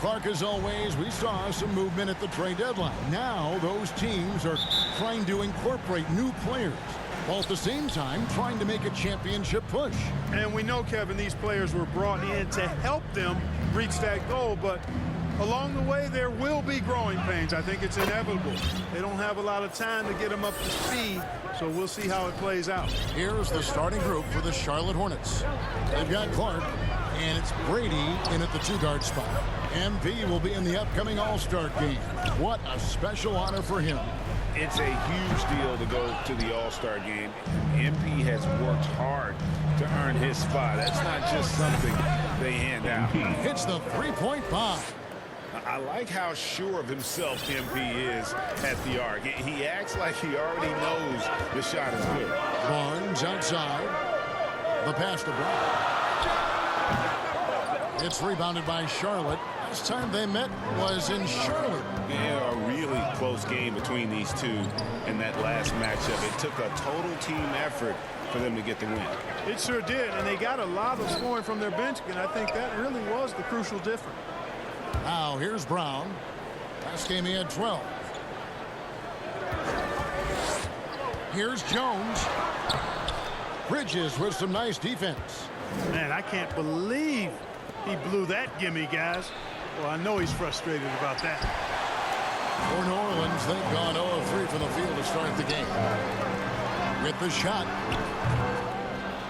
Clark, as always, we saw some movement at the trade deadline. Now those teams are trying to incorporate new players, while at the same time trying to make a championship push. And we know, Kevin, these players were brought in to help them reach that goal, but along the way there will be growing pains. I think it's inevitable. They don't have a lot of time to get them up to speed, so we'll see how it plays out. Here's the starting group for the Charlotte Hornets. They've got Clark, and it's Brady in at the two-guard spot. MP will be in the upcoming All-Star game. What a special honor for him. It's a huge deal to go to the All-Star game. MP has worked hard to earn his spot. That's not just something they hand out. Hits the three-point bomb. I like how sure of himself MP is at the arc. He acts like he already knows the shot is good. Barnes outside. The pass to Brown. It's rebounded by Charlotte. Last time they met was in Charlotte. Yeah, a really close game between these two in that last matchup. It took a total team effort for them to get the win. It sure did, and they got a lot of scoring from their bench, and I think that really was the crucial difference. Now here's Brown. Last game he had 12. Here's Jones. Bridges with some nice defense. Man, I can't believe he blew that gimme, guys. Well, I know he's frustrated about that. For New Orleans, they've gone 0-3 from the field to start the game. With the shot.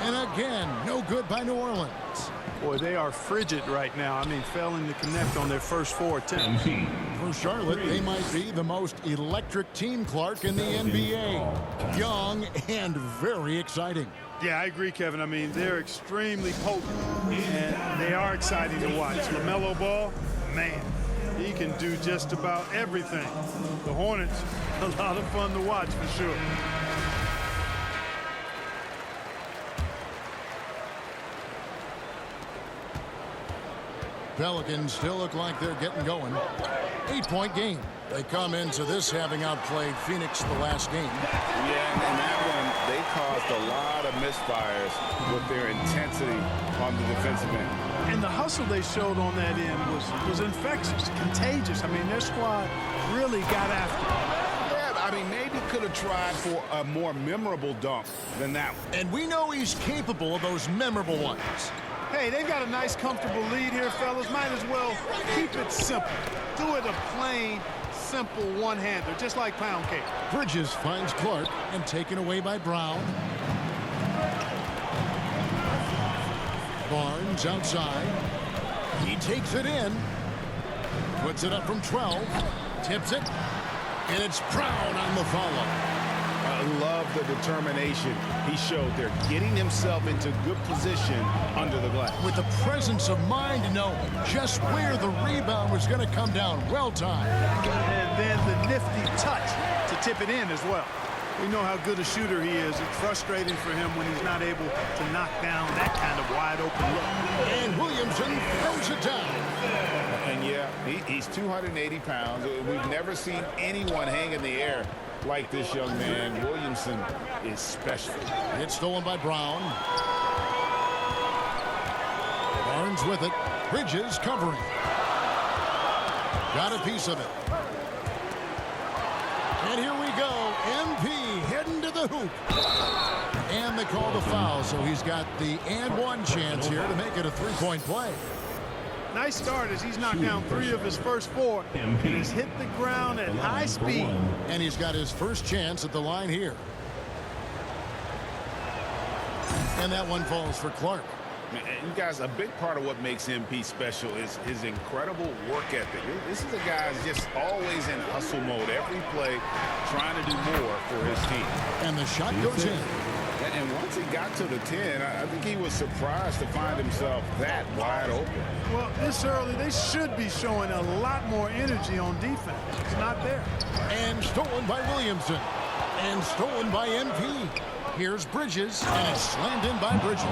And again, no good by New Orleans. Boy, they are frigid right now. I mean, failing to connect on their first 4 attempts. For Charlotte, they might be the most electric team, Clark, in the NBA. Young and very exciting. Yeah, I agree, Kevin. I mean, they're extremely potent, and they are exciting to watch. LaMelo Ball, man, he can do just about everything. The Hornets, a lot of fun to watch for sure. Pelicans still look like they're getting going. 8-point game. They come into this having outplayed Phoenix the last game. Yeah, and that one, they caused a lot of misfires with their intensity on the defensive end. And the hustle they showed on that end was infectious, contagious. I mean, their squad really got after it. Yeah, I mean, maybe could have tried for a more memorable dunk than that one. And we know he's capable of those memorable ones. Hey, they've got a nice, comfortable lead here, fellas. Might as well keep it simple. Do it a plain, simple one-hander, just like pound cake. Bridges finds Clark and taken away by Brown. Barnes outside. He takes it in. Puts it up from 12. Tips it. And it's Brown on the follow. I love the determination he showed there, getting himself into good position under the glass. With the presence of mind to know just where the rebound was going to come down. Well timed. And then the nifty touch to tip it in as well. We know how good a shooter he is. It's frustrating for him when he's not able to knock down that kind of wide open look. And Williamson throws it down. And yeah, he's 280 pounds. We've never seen anyone hang in the air like this young man. Williamson is special. It's stolen by Brown. Barnes with it. Bridges covering. Got a piece of it. And here we go. MP heading to the hoop. And they call the foul, so he's got the and one chance here to make it a three-point play. Nice start as he's knocked down 3 of his first 4 and has hit the ground at high speed. And he's got his first chance at the line here. And that one falls for Clark. And guys, a big part of what makes MP special is his incredible work ethic. This is a guy who's just always in hustle mode, every play trying to do more for his team. And the shot goes in. And once he got to the 10, I think he was surprised to find himself that wide open. Well, this early, they should be showing a lot more energy on defense. It's not there. And stolen by Williamson. And stolen by MP. Here's Bridges, and it's slammed in by Bridges.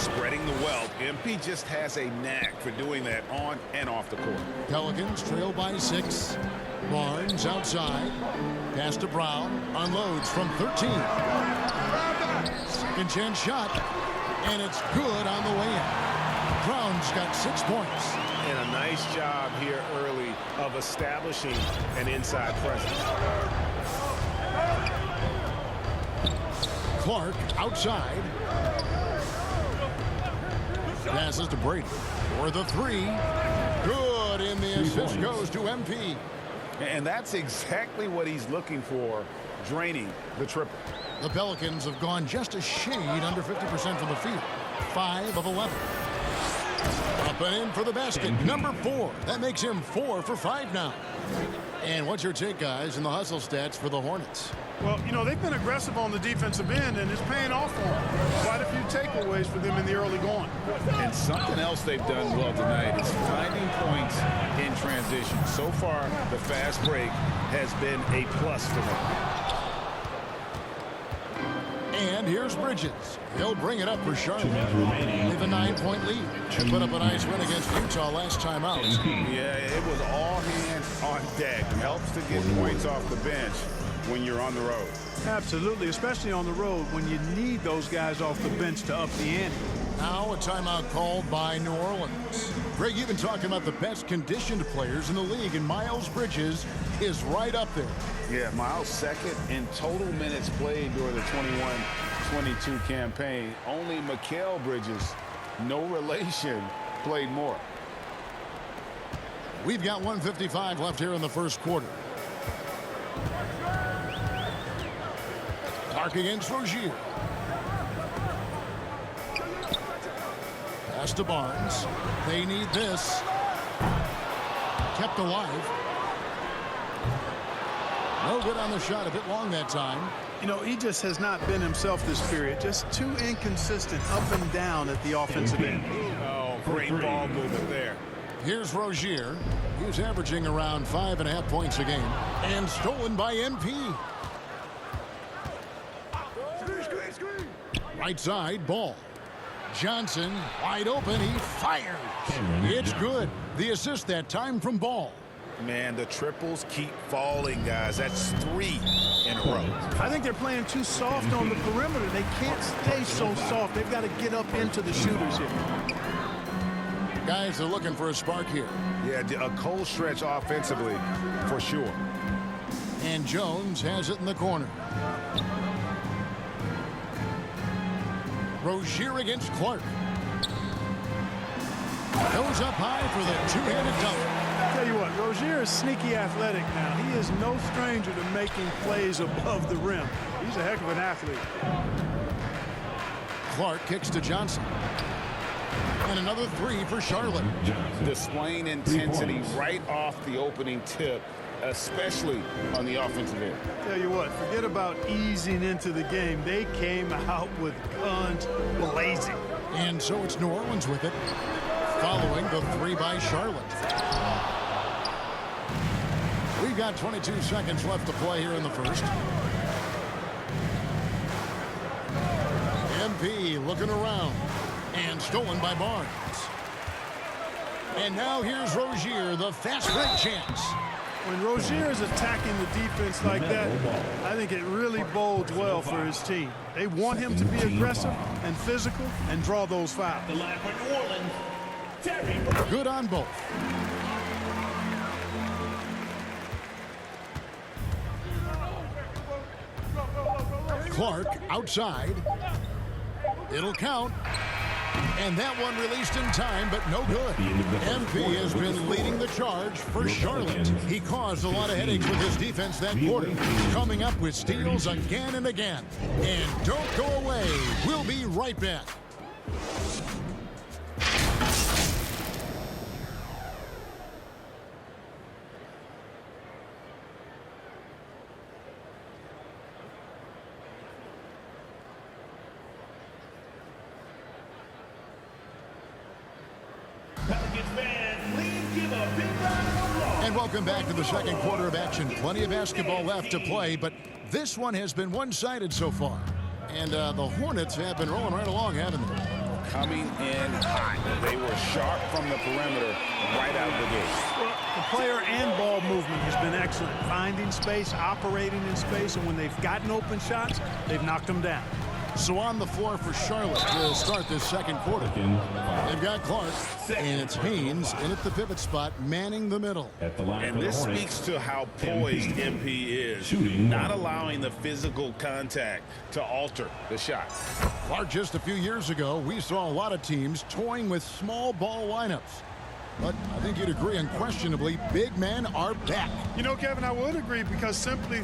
Spreading the wealth, MP just has a knack for doing that on and off the court. Pelicans trail by 6. Barnes outside. Pass to Brown. Unloads from 13. Second chance shot. And it's good on the way in. Brown's got 6 points. And a nice job here early of establishing an inside presence. Clark outside. Passes to Brady for the 3. Good, and the assist goes to MP. And that's exactly what he's looking for, draining the triple. The Pelicans have gone just a shade under 50% from the field. 5 of 11. Up and in for the basket. Number 4. That makes him 4 for 5 now. And what's your take, guys, in the hustle stats for the Hornets? Well, you know, they've been aggressive on the defensive end, and it's paying off for them. Quite a few takeaways for them in the early going. And something else they've done well tonight is finding points in transition. So far, the fast break has been a plus for them. And here's Bridges. He'll bring it up for Charlotte. With a 9-point lead. They put up a nice win against Utah last time out. Yeah, it was all hands on deck. It helps to get points off the bench when you're on the road. Absolutely, especially on the road when you need those guys off the bench to up the ante. Now a timeout called by New Orleans. Greg, you've been talking about the best conditioned players in the league, and Miles Bridges is right up there. Yeah, Miles second in total minutes played during the 21-22 campaign. Only Mikal Bridges, no relation, played more. We've got 1:55 left here in the first quarter. Clark against Rozier. Pass to Barnes. They need this. Kept alive. No good on the shot. A bit long that time. You know, he just has not been himself this period. Just too inconsistent up and down at the offensive end. Oh, great ball movement there. Here's Rozier. He's averaging around 5.5 points a game. And stolen by MP. Right side, Ball. Johnson, wide open. He fires. It's good. The assist that time from Ball. Man, the triples keep falling, guys. That's 3 in a row. I think they're playing too soft on the perimeter. They can't stay so soft. They've got to get up into the shooters here. Guys are looking for a spark here. Yeah, a cold stretch offensively for sure. And Jones has it in the corner. Rozier against Clark. Goes up high for the two-handed dunk. Tell you what, Rozier is sneaky athletic now. He is no stranger to making plays above the rim. He's a heck of an athlete. Clark kicks to Johnson. And another 3 for Charlotte. Displaying intensity right off the opening tip, especially on the offensive end. Tell you what, forget about easing into the game. They came out with guns blazing. And so it's New Orleans with it, following the 3 by Charlotte. We've got 22 seconds left to play here in the first. MP looking around. And stolen by Barnes. And now here's Rozier, the fast break chance. When Rozier is attacking the defense like that, I think it really bodes well for his team. They want him to be aggressive and physical and draw those fouls. Good on both. Clark outside. It'll count. And that one released in time, but no good. MP has been leading the charge for Charlotte. He caused a lot of headaches with his defense that quarter, coming up with steals again and again. And don't go away. We'll be right back. And welcome back to the second quarter of action. Plenty of basketball left to play, but this one has been one-sided so far. And the Hornets have been rolling right along, haven't they? Coming in hot. They were sharp from the perimeter right out of the gate. Well, the player and ball movement has been excellent. Finding space, operating in space, and when they've gotten open shots, they've knocked them down. So on the floor for Charlotte to start this second quarter. They've got Clark, and it's Haynes in at the pivot spot, manning the middle. And this speaks to how poised MP is, not allowing the physical contact to alter the shot. Clark, just a few years ago, we saw a lot of teams toying with small ball lineups. But I think you'd agree, unquestionably, big men are back. You know, Kevin, I would agree because simply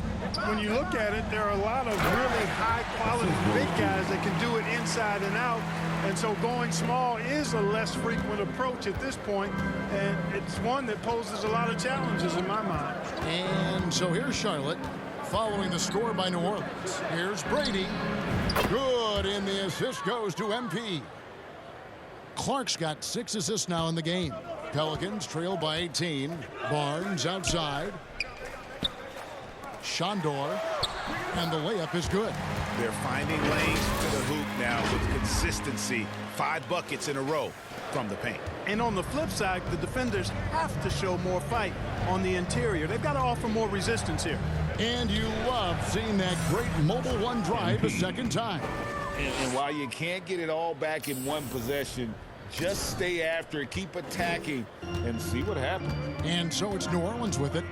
when you look at it, there are a lot of really high-quality big guys that can do it inside and out. And so going small is a less frequent approach at this point, and it's one that poses a lot of challenges in my mind. And so here's Charlotte following the score by New Orleans. Here's Brady. Good, and the assist goes to MP. Clark's got 6 assists now in the game. Pelicans trail by 18. Barnes outside. Shondor. And the layup is good. They're finding lanes to the hoop now with consistency. 5 buckets in a row from the paint. And on the flip side, the defenders have to show more fight on the interior. They've got to offer more resistance here. And you love seeing that great mobile one drive a second time. And while you can't get it all back in one possession, just stay after it, keep attacking, and see what happens. And so it's New Orleans with it.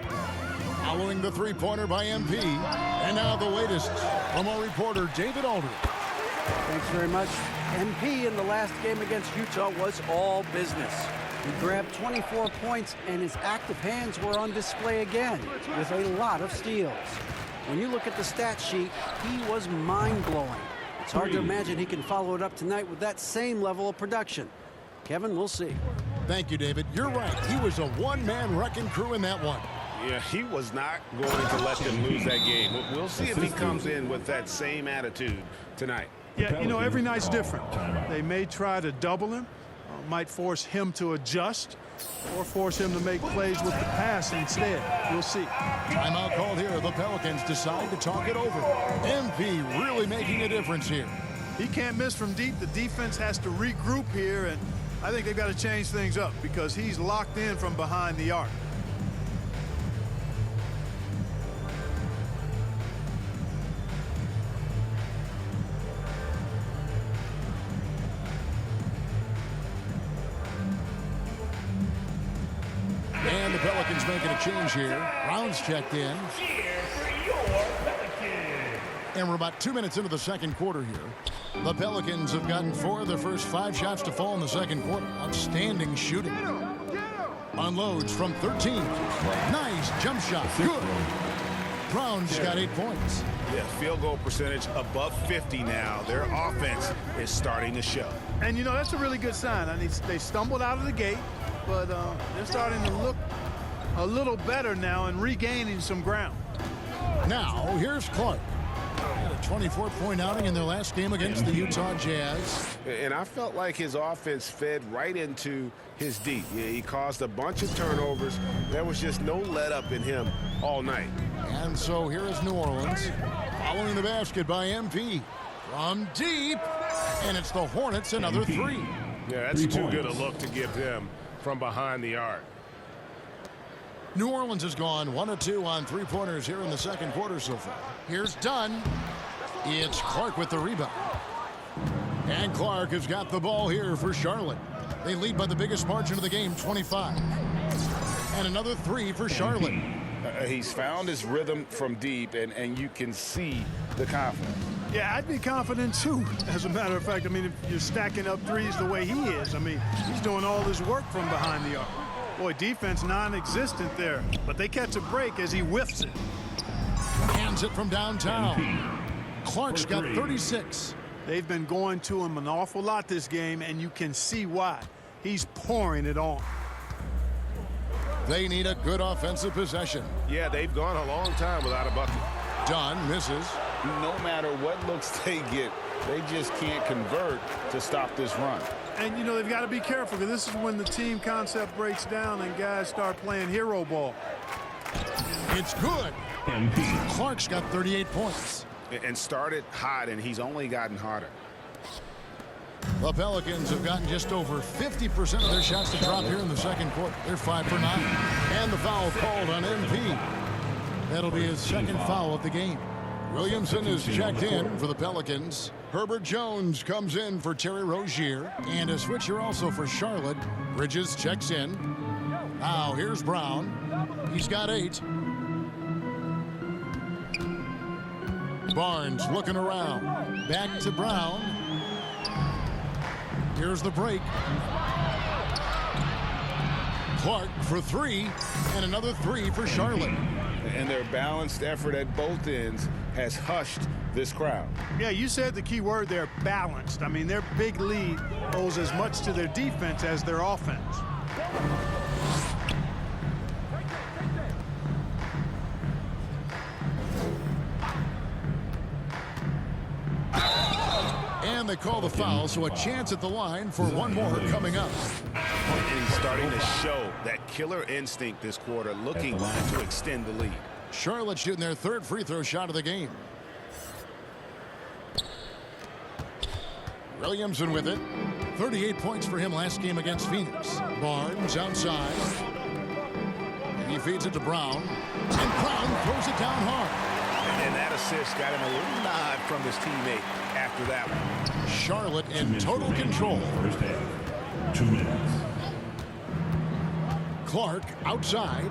Following the three-pointer by MP. And now the latest from our reporter, David Aldridge. Thanks very much. MP in the last game against Utah was all business. He grabbed 24 points, and his active hands were on display again with a lot of steals. When you look at the stat sheet, he was mind-blowing. It's hard to imagine he can follow it up tonight with that same level of production. Kevin, we'll see. Thank you, David. You're right. He was a one-man wrecking crew in that one. Yeah, he was not going to let them lose that game. We'll see if he comes in with that same attitude tonight. Yeah, you know, every night's different. They may try to double him, might force him to adjust, or force him to make plays with the pass instead. We'll see. Timeout called here. The Pelicans decide to talk it over. MP really making a difference here. He can't miss from deep. The defense has to regroup here, and I think they've got to change things up because he's locked in from behind the arc. And the Pelicans making a change here. Brown's checked in. And we're about 2 minutes into the second quarter here. The Pelicans have gotten 4 of their first 5 shots to fall in the second quarter. Outstanding shooting. Unloads from 13. Nice jump shot. Good. Brown's got 8 points. Yeah, field goal percentage above 50 now. Their offense is starting to show. And, you know, that's a really good sign. I mean, they stumbled out of the gate, but they're starting to look a little better now and regaining some ground. Now, here's Clark. Had a 24-point outing in their last game against the Utah Jazz. And I felt like his offense fed right into his D. Yeah, he caused a bunch of turnovers. There was just no let up in him all night. And so here is New Orleans following the basket by MP from deep. And it's the Hornets, another 3. Yeah, that's too good a look to give them from behind the arc. New Orleans has gone 1 of 2 on 3-pointers here in the second quarter so far. Here's Dunn. It's Clark with the rebound. And Clark has got the ball here for Charlotte. They lead by the biggest margin of the game, 25. And another 3 for Charlotte. He's found his rhythm from deep, and you can see the confidence. Yeah, I'd be confident too. As a matter of fact, I mean, if you're stacking up threes the way he is, I mean, he's doing all his work from behind the arc. Boy, defense non-existent there, but they catch a break as he whiffs it. Hands it from downtown. Clark's got 36. They've been going to him an awful lot this game, and you can see why. He's pouring it on. They need a good offensive possession. Yeah, they've gone a long time without a bucket. Dunn misses. No matter what looks they get, they just can't convert to stop this run. And, you know, they've got to be careful because this is when the team concept breaks down and guys start playing hero ball. It's good. Clark's got 38 points. And started hot, and he's only gotten hotter. The Pelicans have gotten just over 50% of their shots to drop here in the second quarter. They're 5 for 9. And the foul called on MP. That'll be his second foul of the game. Williamson is checked in for the Pelicans. Herbert Jones comes in for Terry Rozier. And a switcher also for Charlotte. Bridges checks in. Now here's Brown. He's got 8. Barnes looking around. Back to Brown. Here's the break. Clark for 3. And another 3 for Charlotte. And their balanced effort at both ends has hushed this crowd. Yeah, you said the key word there, balanced. I mean, their big lead owes as much to their defense as their offense. And they call the foul, so a chance at the line for one more coming up. And he's starting to show that killer instinct this quarter, looking to extend the lead. Charlotte shooting their 3rd free throw shot of the game. Williamson with it. 38 points for him last game against Phoenix. Barnes outside. And he feeds it to Brown. And Brown throws it down hard. And that assist got him a little nod from his teammate after that one. Charlotte in total control. First half. 2 minutes. Clark outside.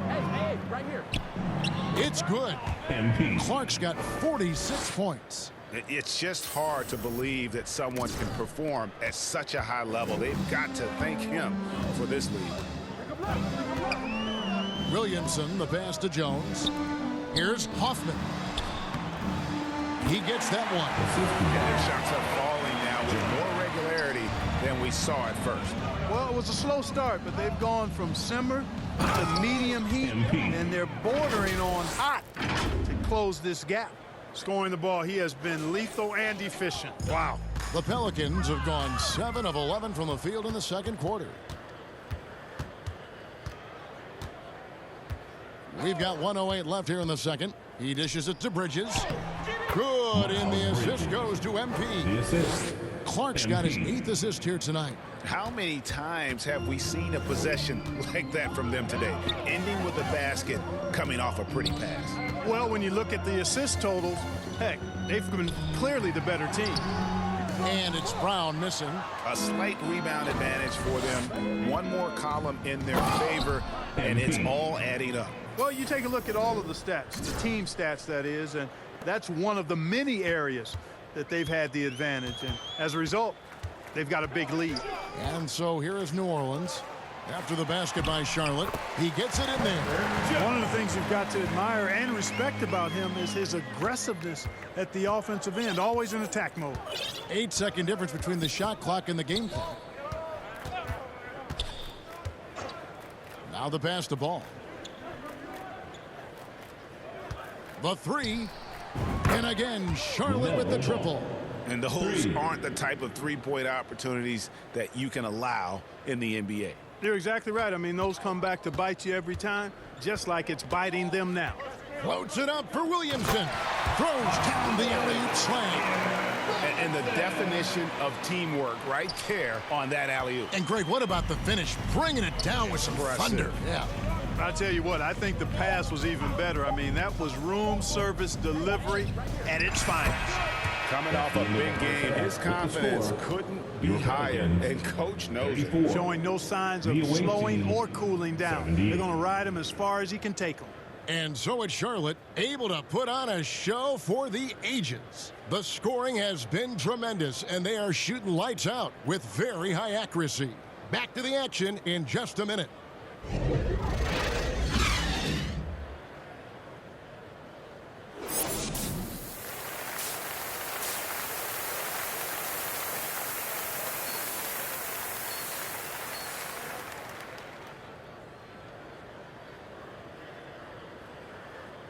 Hey, right here. It's good. MP. Clark's got 46 points. It's just hard to believe that someone can perform at such a high level. They've got to thank him for this lead. Williamson, the pass to Jones. Here's Hoffman. He gets that one. And their shots are falling now with more regularity than we saw at first. Well, it was a slow start, but they've gone from simmer to medium heat, and they're bordering on hot to close this gap. Scoring the ball, he has been lethal and efficient. Wow. The Pelicans have gone 7 of 11 from the field in the second quarter. We've got 1:08 left here in the second. He dishes it to Bridges. Good, and the assist goes to MP. The assist. Clark's got his 8th assist here tonight. How many times have we seen a possession like that from them today, ending with a basket coming off a pretty pass? Well, when you look at the assist totals, heck, they've been clearly the better team. And it's Brown missing. A slight rebound advantage for them. One more column in their favor, and it's all adding up. Well, you take a look at all of the stats, the team stats, that is, and that's one of the many areas that they've had the advantage. And as a result, they've got a big lead. And so here is New Orleans. After the basket by Charlotte, he gets it in there. One of the things you've got to admire and respect about him is his aggressiveness at the offensive end, always in attack mode. 8-second difference between the shot clock and the game clock. Now the pass to Ball. The 3. And again, Charlotte with the triple. And those aren't the type of three-point opportunities that you can allow in the NBA. You're exactly right. I mean, those come back to bite you every time, just like it's biting them now. Floats it up for Williamson. Throws down the alley-oop slam. And the definition of teamwork right there on that alley-oop. And Greg, what about the finish? Bringing it down with some thunder. Yeah. I tell you what, I think the pass was even better. I mean, that was room service delivery at its finest. Coming off a big game, his confidence couldn't be higher, and Coach knows it. Showing no signs of slowing or cooling down. They're going to ride him as far as he can take them. And so it's Charlotte, able to put on a show for the ages. The scoring has been tremendous, and they are shooting lights out with very high accuracy. Back to the action in just a minute.